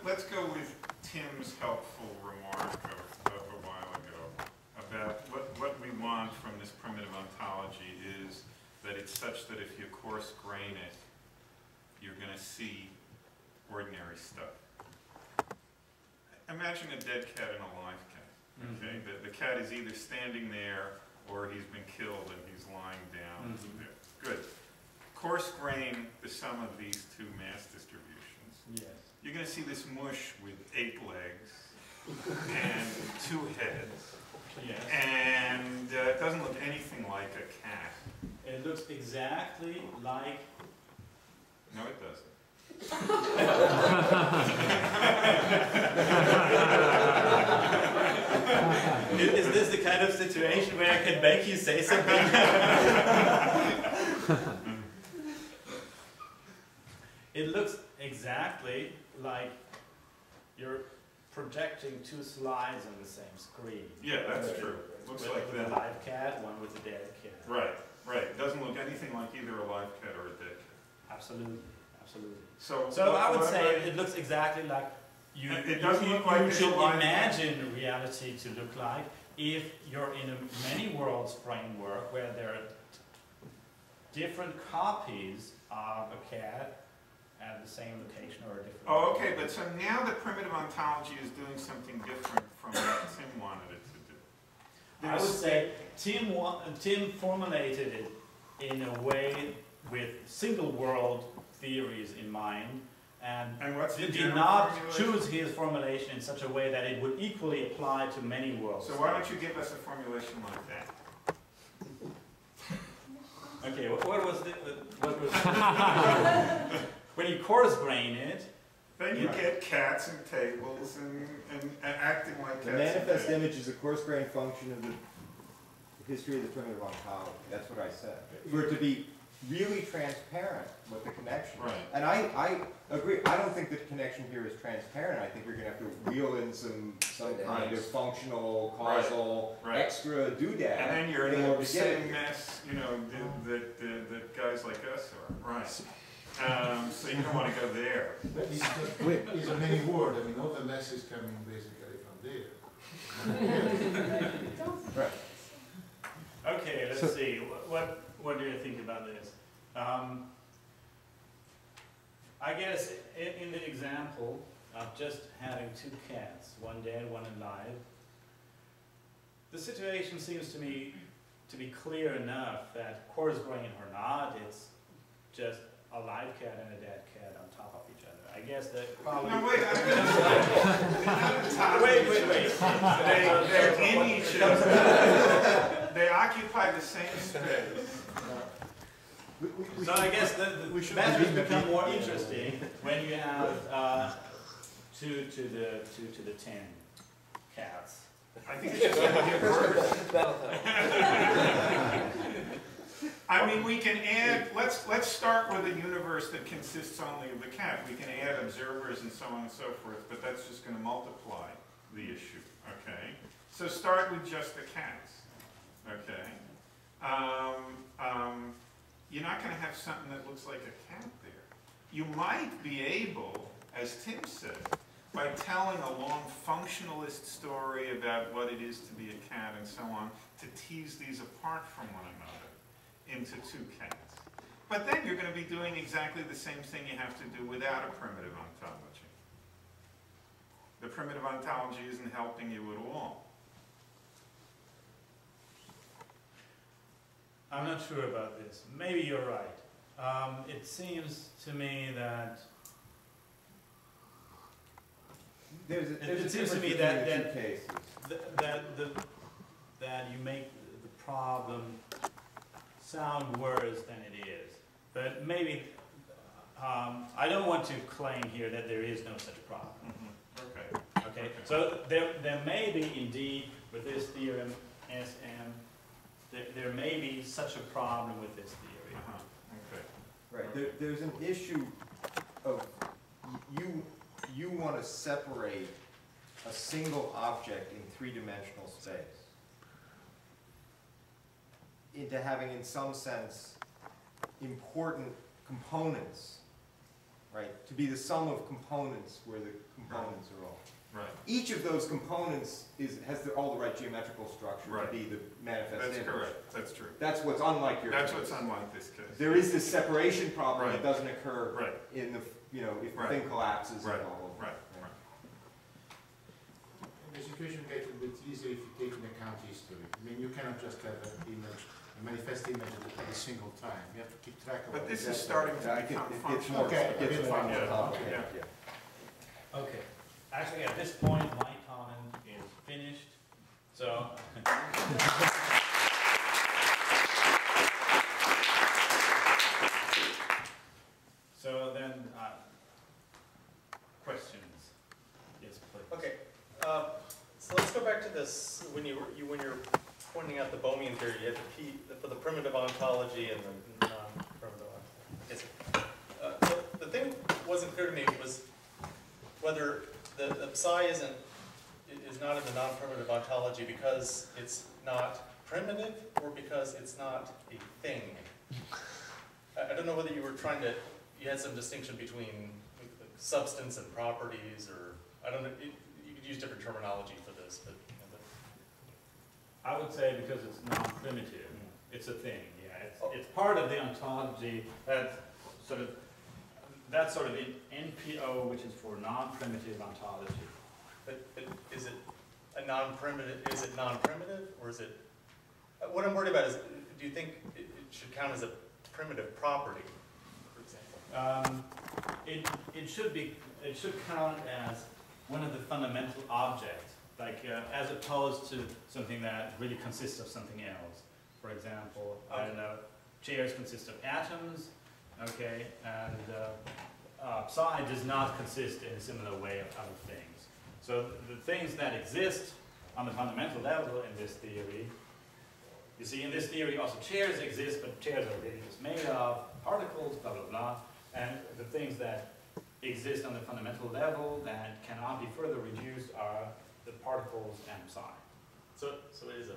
let's go with Tim's helpful remark of a while ago about what we want from this primitive ontology is that it's such that if you coarse grain it, you're going to see ordinary stuff. Imagine a dead cat and a live cat. Okay, the cat is either standing there or he's been killed and he's lying down. Good. Coarse grain the sum of these two mass distributions. Yes. You're going to see this mush with 8 legs and 2 heads. Yes. And it doesn't look anything like a cat. It looks exactly like... No, it doesn't. Is this the kind of situation where I can make you say something? It looks exactly like you're projecting 2 slides on the same screen. Yeah, that's true. Looks like with that. a live cat, one with a dead cat. Right, right. It doesn't look anything like either a live cat or a dead cat. Absolutely, absolutely. So I would say it looks exactly like you should imagine reality to look like if you're in a many worlds framework where there are different copies of a cat at the same location or a different... Oh, okay, but so now the primitive ontology is doing something different from what Tim wanted it to do. I would say Tim formulated it in a way with single world theories in mind, and did not choose his formulation in such a way that it would equally apply to many worlds. So why don't you give us a formulation like that? Okay, what was when you coarse grain it, then you get cats and tables and acting like cats. The manifest image is a coarse grain function of the history of the primitive ontology. That's what I said. For it to be really transparent with the connection. Right. And I agree. I don't think the connection here is transparent. I think you're going to have to wheel in some kind of functional, causal, extra doodad. And then you're in the same mess, you know, that guys like us are. Right. So you don't want to go there. But it's a many word. I mean, all the mess is coming basically from there. Right. Okay, let's see. What do you think about this? I guess in the example of just having 2 cats, one dead, one alive, the situation seems to me to be clear enough that coarse grain or not, it's just a live cat and a dead cat on top of each other. I guess that probably... No, wait, they're in each other. They occupy the same space. So I guess the matters become more interesting when you have 2 to the 10 cats. I think it should be worse. I mean, we can add, let's start with a universe that consists only of the cat. We can add observers and so on and so forth, but that's just going to multiply the issue, okay? So start with just the cats, okay? You're not going to have something that looks like a cat there. You might be able, as Tim said, by telling a long functionalist story about what it is to be a cat and so on, to tease these apart from one another into 2 cats. But then you're going to be doing exactly the same thing you have to do without a primitive ontology. The primitive ontology isn't helping you at all. I'm not sure about this. Maybe you're right. It seems to me that it seems to me that you make the problem sound worse than it is. But maybe I don't want to claim here that there is no such problem. Mm-hmm. Okay. So there may be indeed with this theorem SM. There may be such a problem with this theory. Right. There's an issue of you want to separate a single object in 3-dimensional space into having, in some sense, important components right? To be the sum of components where the components are all. Right. Each of those components has all the right geometrical structure Right. to be the manifest That's image. correct. That's true. That's what's unlike your That's case. what's unlike this case. There is this separation problem Right. that doesn't occur Right. in the, if the Right. thing collapses Right. and all of Right. that. Right. And the situation gets a bit easier if you take into account history. I mean, you cannot just have an image, a manifest image at a single time. You have to keep track of it. But this is starting to I think become it's functional. more, Okay, it's it's more fine. Yeah. complicated, Yeah. yeah. Okay. Actually, at this point, my comment is finished. So. So then, questions? Yes, please. Okay, so let's go back to this, when you're pointing out the Bohmian theory, you had the P, for the primitive ontology and the non-primitive ontology. The thing that wasn't clear to me was whether the psi is not in the non-primitive ontology because it's not primitive or because it's not a thing. I don't know whether you were you had some distinction between substance and properties, or, I don't know, you could use different terminology for this, but. I would say because it's non-primitive, it's a thing, yeah. It's part of the ontology that's sort of in NPO, which is for non-primitive ontology. But is it a non-primitive, or is it, what I'm worried about is, do you think it should count as a primitive property, for example? It should count as one of the fundamental objects, like as opposed to something that really consists of something else. For example, I don't know, chairs consist of atoms, okay, and psi does not consist in a similar way of other things. So the things that exist on the fundamental level in this theory, you see, in this theory also chairs exist, but chairs are really just made of particles, blah, blah, blah. And the things that exist on the fundamental level that cannot be further reduced are the particles and psi. So it is a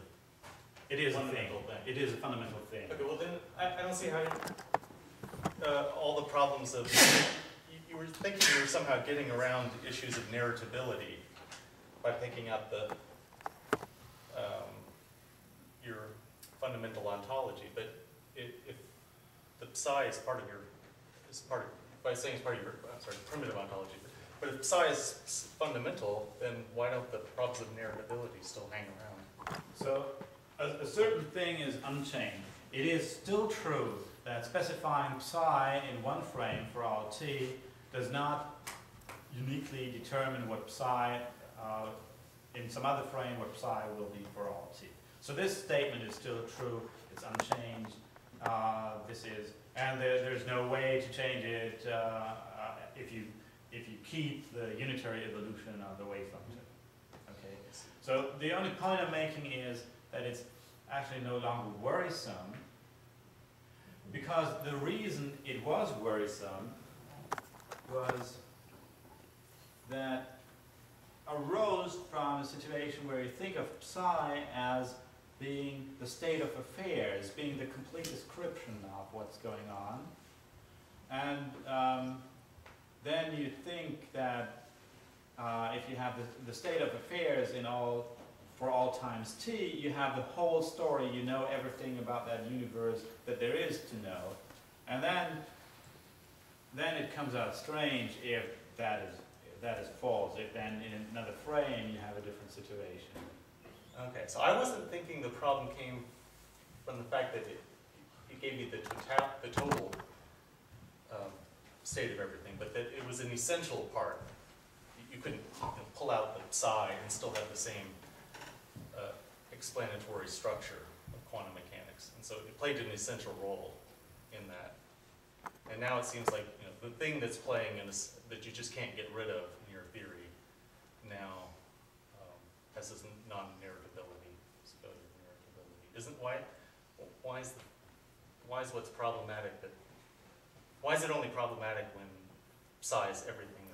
It is a thing. fundamental thing. It is a fundamental thing. Okay, well then, I don't see how all the problems of, you were thinking you were somehow getting around issues of narratability by picking up your fundamental ontology, but if the psi is part of your, by saying it's part of your, primitive ontology, but if psi is fundamental, then why don't the problems of narratability still hang around? So a certain thing is unchanged. It is still true that specifying psi in one frame for all t does not uniquely determine what psi in some other frame what psi will be for all t. So this statement is still true. It's unchanged. And there's no way to change it if you keep the unitary evolution of the wave function. Okay. So the only point I'm making is that it's actually no longer worrisome, because the reason it was worrisome was that arose from a situation where you think of psi as being the state of affairs, being the complete description of what's going on. And then you think that if you have the state of affairs for all times t, you have the whole story, you know everything about that universe that there is to know. And then it comes out strange if that is false, if then in another frame you have a different situation. Okay, so I wasn't thinking the problem came from the fact that it gave you the total state of everything, but that it was an essential part. You couldn't pull out the psi and still have the same explanatory structure of quantum mechanics. And so it played an essential role in that. And now it seems like the thing that's playing in this, that you just can't get rid of in your theory now has this non-narratability, supposed narratability. Why is what's problematic why is it only problematic when psi is everything